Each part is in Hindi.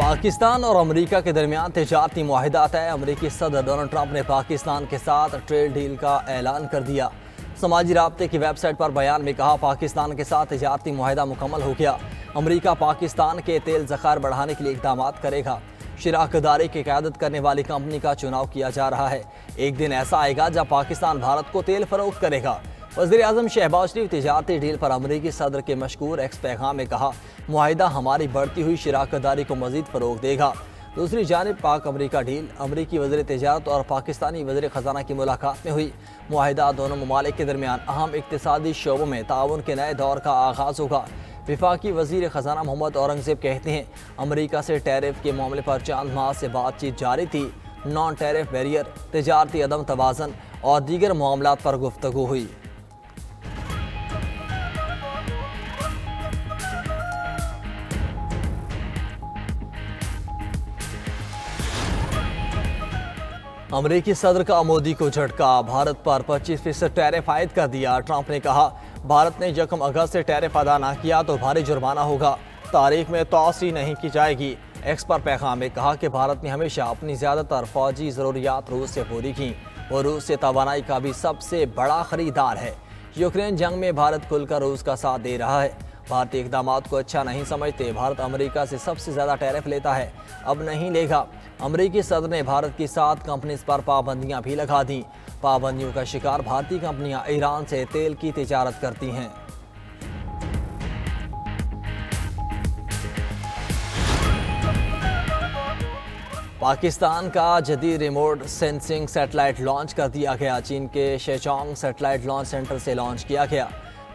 पाकिस्तान और अमेरिका के दरमियान तिजारती मुआहिदा तय। अमेरिकी सदर डोनाल्ड ट्रंप ने पाकिस्तान के साथ ट्रेड डील का ऐलान कर दिया। समाजी राब्ते की वेबसाइट पर बयान में कहा, पाकिस्तान के साथ तिजारती मुआहिदा मुकम्मल हो गया। अमेरिका पाकिस्तान के तेल ज़खायर बढ़ाने के लिए इक़दाम करेगा। शराकतदारी की क़यादत करने वाली कंपनी का चुनाव किया जा रहा है। एक दिन ऐसा आएगा जब पाकिस्तान भारत को तेल फरोख्त करेगा। वज़ीर-ए-आज़म शहबाज शरीफ तिजारती डील पर अमरीकी सदर के मशकूर एक्स पैगाम में कहा, मुआहिदा हमारी बढ़ती हुई शराकतदारी को मज़ीद फ़रोग़ देगा। दूसरी जानिब पाक अमरीका डील अमरीकी वज़ीर तिजारत और पाकिस्तानी वज़ीर ख़जाना की मुलाकात में हुई। मुआहिदा दोनों ममालिक के दरमियान अहम इक़्तिसादी शोबों में ताउन के नए दौर का आगाज़ होगा। वफाकी वज़ीर ख़जाना मोहम्मद औरंगज़ेब कहते हैं, अमरीका से टैरिफ के मामले पर चांद माह से बातचीत जारी थी। नॉन टैरिफ बैरियर, तिजारती अदम तवाज़न और दीगर मामलात पर गुफ्तगू हुई। अमरीकी सदर का मोदी को झटका, भारत पर 25% टैरिफ आयद कर दिया। ट्रंप ने कहा, भारत ने 1 अगस्त से टैरिफ अदा न किया तो भारी जुर्माना होगा। तारीख में तोसी नहीं की जाएगी। एक्स पर पैगाम में कहा कि भारत ने हमेशा अपनी ज़्यादातर फौजी ज़रूरियात रूस से पूरी की। वो रूस से तवानाई का भी सबसे बड़ा खरीदार है। यूक्रेन जंग में भारत खुलकर रूस का साथ दे रहा है। भारतीय इक़दामात को अच्छा नहीं समझते। भारत अमेरिका से सबसे ज़्यादा टैरिफ लेता है, अब नहीं लेगा। अमेरिकी सदर ने भारत की 7 कंपनीज पर पाबंदियां भी लगा दी। पाबंदियों का शिकार भारतीय कंपनियां ईरान से तेल की तिजारत करती हैं। पाकिस्तान का जदीद रिमोट सेंसिंग सैटेलाइट लॉन्च कर दिया गया। चीन के शेचोंग सैटेलाइट लॉन्च सेंटर से लॉन्च किया गया।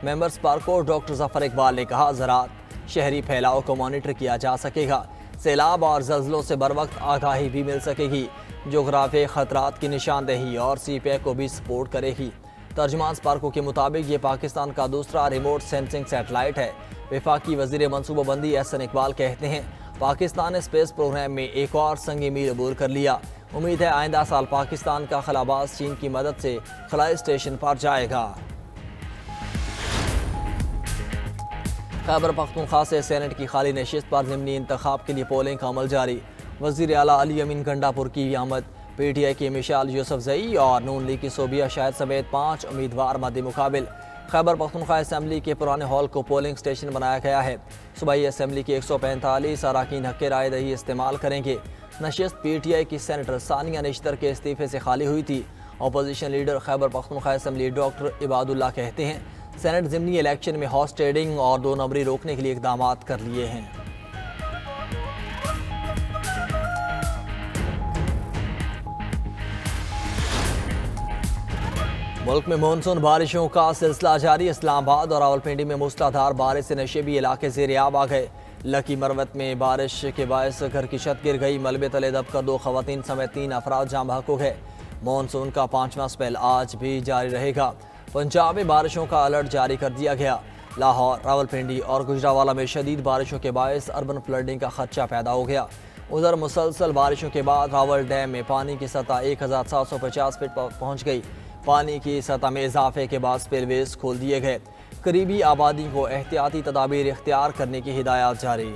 मेंबर्स पार्को डॉक्टर ज़फ़र इकबाल ने कहा, ज़राअत, शहरी फैलाव को मॉनिटर किया जा सकेगा। सैलाब और ज़ल्ज़लों से बर वक्त आगाही भी मिल सकेगी। जोग्राफी ख़तरात की निशानदेही और CPEC को भी सपोर्ट करेगी। तर्जमान स्पार्को के मुताबिक ये पाकिस्तान का दूसरा रिमोट सेंसिंग सैटेलाइट है। वफाकी वज़ीर मनसूबाबंदी एहसन इकबाल कहते हैं, पाकिस्तान ने स्पेस प्रोग्राम में एक और संग मील अबूर कर लिया। उम्मीद है आइंदा साल पाकिस्तान का खलाबाज चीन की मदद से खलाई स्टेशन पर जाएगा। खैबर पख्तूनख्वा से सेनेट की खाली नशिस्त पर ज़िमनी इंतखाब के लिए पोलिंग का अमल जारी। वज़ीर आला अली अमीन गंडापुर की आमद। PTI की मिशाल यूसुफजई और नून लीग की सोबिया शाहिद समेत 5 उम्मीदवार मद्दे मुकाबिल। खैबर पख्तूनख्वा असम्बली के पुराने हॉल को पोलिंग स्टेशन बनाया गया है। सूबाई असम्बली के 145 अरकान हक़ राय दही इस्तेमाल करेंगे। नशिस्त PTI की सेनेटर सानिया निश्तर के इस्तीफे से खाली हुई थी। Opposition leader Khyber Pakhtunkhwa assembly doctor Ibadullah कहते हैं, सेनेट ज़िमनी इलेक्शन में हॉर्स ट्रेडिंग और 2 नंबरी रोकने के लिए इक़दाम कर लिए हैं। मुल्क में मानसून बारिशों का सिलसिला जारी। इस्लामाबाद और रावलपिंडी में मूसलाधार बारिश से नशेबी इलाके ज़ेर-ए-आब आ गए। लकी मरवत में बारिश के बायस घर की छत गिर गई। मलबे तले दबकर 2 ख़वातीन समेत 3 अफराद जाँ बहक हो गए। मानसून का 5वां स्पेल आज भी जारी रहेगा। पंजाब में बारिशों का अलर्ट जारी कर दिया गया। लाहौर, रावलपिंडी और गुजरावाला में शदीद बारिशों के बायस अर्बन फ्लडिंग का खदशा पैदा हो गया। उधर मुसलसल बारिशों के बाद रावल डैम में पानी की सतह 1750 फीट पर पहुँच गई। पानी की सतह में इजाफे के बाद स्पिलवेज खोल दिए गए। करीबी आबादी को एहतियाती तदाबीर इख्तियार करने की हिदायत जारी।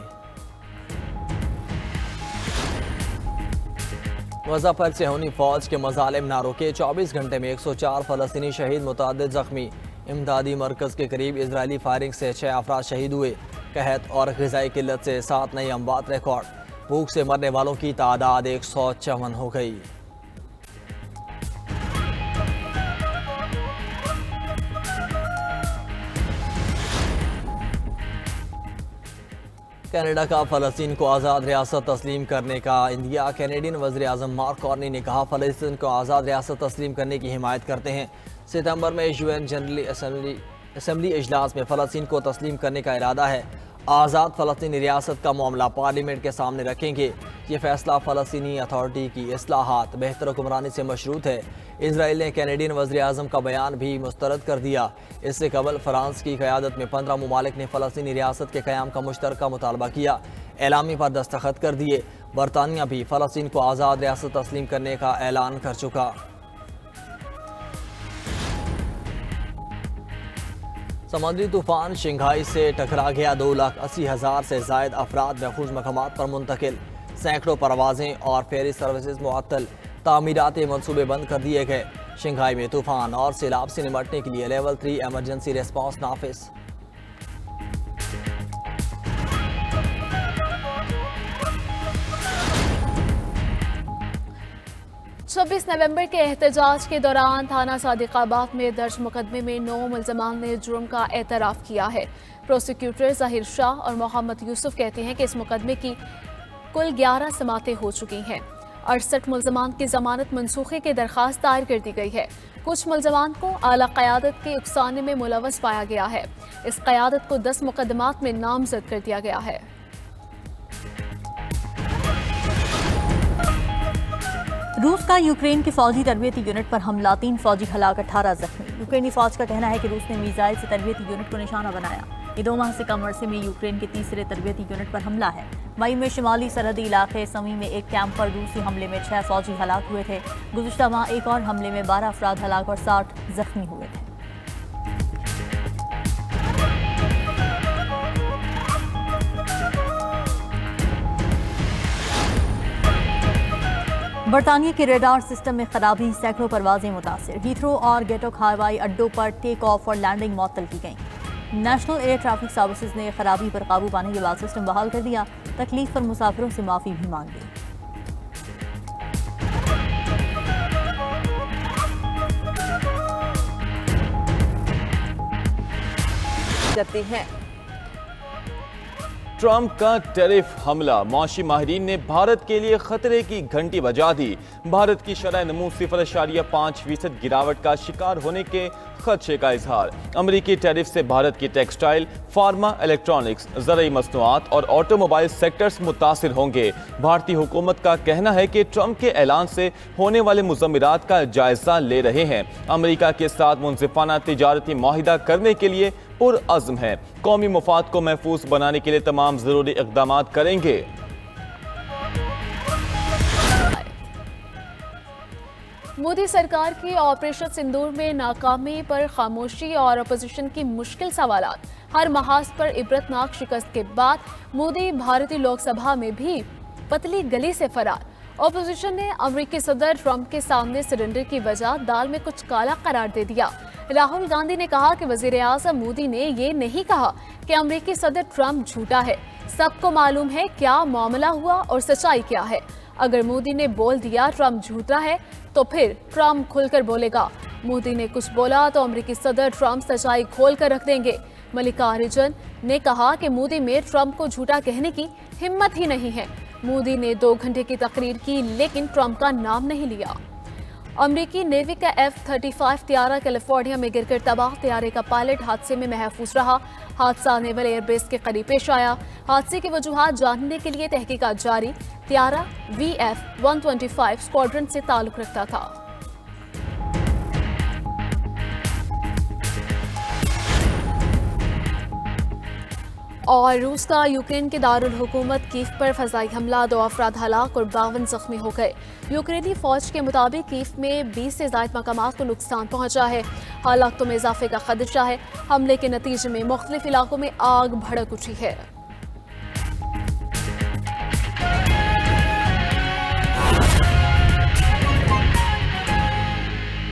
मुज़फ्फर से हुनी फौज के मज़ालिम ना रोके। 24 घंटे में 104 फ़लस्तीनी शहीद, मुतअद्दिद ज़ख्मी। इमदादी मरकज़ के करीब इजरायली फायरिंग से 6 अफराद शहीद हुए। कहत और ग़िज़ाई किल्लत से 7 नई अमवात रिकॉर्ड। भूख से मरने वालों की तादाद 154 हो गई। कनाडा का फ़लस्तीन को आज़ाद रियासत तस्लीम करने का इंदिया। कैनेडियन वज़ीर-ए-आज़म मार्क कार्नी ने कहा, फ़लस्तीन को आज़ाद रियासत तस्लीम करने की हिमायत करते हैं। सितंबर में UN जनरल असम्बली इजलास में फ़लस्तीन को तस्लीम करने का इरादा है। आज़ाद फ़लस्तीनी रियासत का मामला पार्लियामेंट के सामने रखेंगे। ये फैसला फ़लस्तीनी अथॉरिटी की इस्लाहात बेहतर हुक्मरानी से मशरूत है। इसराइल ने कैनेडियन वज़ीर-ए-आज़म का बयान भी मुस्तरद कर दिया। इससे कबल फ्रांस की क़यादत में 15 ममालिक ने फ़लस्तीनी रियासत के क़याम का मुश्तरका मुतालबा किया। एलामी पर दस्तखत कर दिए। बरतानिया भी फ़लस्तीन को आज़ाद रियासत तस्लीम करने का ऐलान कर चुका। समुद्री तूफान शंघाई से टकरा गया। 2,80,000 से ज़ायद अफराद महफूज मकामात पर मुंतकिल। सैकड़ों परवाजें और फेरी सर्विसेज मुअत्तल, तामीराती मंसूबे बंद कर दिए गए। शंघाई में तूफान और सैलाब से निपटने के लिए लेवल 3 एमरजेंसी रेस्पॉन्स नाफिज। 26 नवंबर के एहतजाज के दौरान थाना सादिकाबाद में दर्ज मुकदमे में 9 मुल्जमान ने जुर्म का एतराफ़ किया है। प्रोसिक्यूटर ज़हीर शाह और मोहम्मद यूसुफ कहते हैं कि इस मुकदमे की कुल 11 समातें हो चुकी हैं। 68 मुल्जमान की जमानत मनसूखे की दरख्वास्त दायर कर दी गई है। कुछ मुल्जमान को आला क़यादत के उकसाने में मुलव्वस पाया गया है। इस क़यादत को 10 मुकदमात में नामजद कर दिया गया है। रूस का यूक्रेन के फौजी तरबियती यूनिट पर हमला, 3 फौजी हलाक, 18 जख्मी। यूक्रेनी फौज का कहना है कि रूस ने मिसाइल से तरबियती यूनिट को निशाना बनाया। ये 2 माह से कम अरसे में यूक्रेन के तीसरे तरबियती यूनिट पर हमला है। मई में शिमाली सरहदी इलाके समी में एक कैंप पर रूसी हमले में 6 फौजी हलाक हुए थे। गुज़िश्ता माह एक और हमले में 12 अफराद हलाक और 60 जख्मी हुए थे। बरतानिया के रेडार सिस्टम में खराबी, सैकड़ों परवाजें मुतासिर। हीथ्रो और गेटोक हवाई अड्डों पर टेक ऑफ और लैंडिंग मुअत्तल की गई। नेशनल एयर ट्रैफिक सर्विसेज ने खराबी पर काबू पाने के बाद सिस्टम बहाल कर दिया। तकलीफ पर मुसाफिरों से माफी भी मांग ली। करते हैं। ट्रंप का टैरिफ हमला, मौशी माहिरीन ने भारत के लिए खतरे की घंटी बजा दी। भारत की शरह नमू 0.5% गिरावट का शिकार होने के खदशे का इजहार। अमरीकी टैरिफ से भारत की टेक्सटाइल, फार्मा, इलेक्ट्रॉनिक्स, ज़रूरी मसनूआत और ऑटोमोबाइल सेक्टर्स मुतासिर होंगे। भारतीय हुकूमत का कहना है कि ट्रंप के ऐलान से होने वाले मुज़म्मिरात का जायजा ले रहे हैं। अमरीका के साथ मुनसिफाना तिजारती मुआहिदा करने के लिए पुरअज़्म है। कौमी मफाद को महफूज बनाने के लिए तमाम ज़रूरी इक़दाम करेंगे। मोदी सरकार की ऑपरेशन सिंदूर में नाकामी पर खामोशी और अपोजिशन की मुश्किल सवालात। हर महाज पर इबरतनाक शिकस्त के बाद मोदी भारतीय लोकसभा में भी पतली गली से फरार। ऑपोजिशन ने अमेरिकी सदर ट्रंप के सामने सरेंडर की वजह दाल में कुछ काला करार दे दिया। राहुल गांधी ने कहा कि वजीर आज़म मोदी ने ये नहीं कहा कि अमेरिकी सदर ट्रंप झूठा है। सबको मालूम है क्या मामला हुआ और सच्चाई क्या है। अगर मोदी ने बोल दिया ट्रंप झूठा है तो फिर ट्रंप खुलकर बोलेगा। मोदी ने कुछ बोला तो अमेरिकी सदर ट्रंप सच्चाई खोल कर रख देंगे। मल्लिका अर्जुन ने कहा कि मोदी में ट्रंप को झूठा कहने की हिम्मत ही नहीं है। मोदी ने 2 घंटे की तकरीर की लेकिन ट्रंप का नाम नहीं लिया। अमेरिकी नेवी का F-35 त्यारा कैलिफोर्निया में गिरकर तबाह। त्यारे का पायलट हादसे में महफूज रहा। हादसा नेवल एयरबेस के करीब पेश आया। हादसे की वजूहात जानने के लिए तहकीकात जारी। त्यारा VF-125 स्क्वाड्रन से ताल्लुक रखता था। और रूस का यूक्रेन के दारुल हुकूमत कीव पर फजाई हमला, 2 अफराद हलाक और 52 जख्मी हो गए। यूक्रेनी फौज के मुताबिक कीव में 20 से ज़ायद मकामात को नुकसान पहुंचा है। हालातों में इजाफे का खदशा है। हमले के नतीजे में मुख्तलिफ इलाकों में आग भड़क उठी है।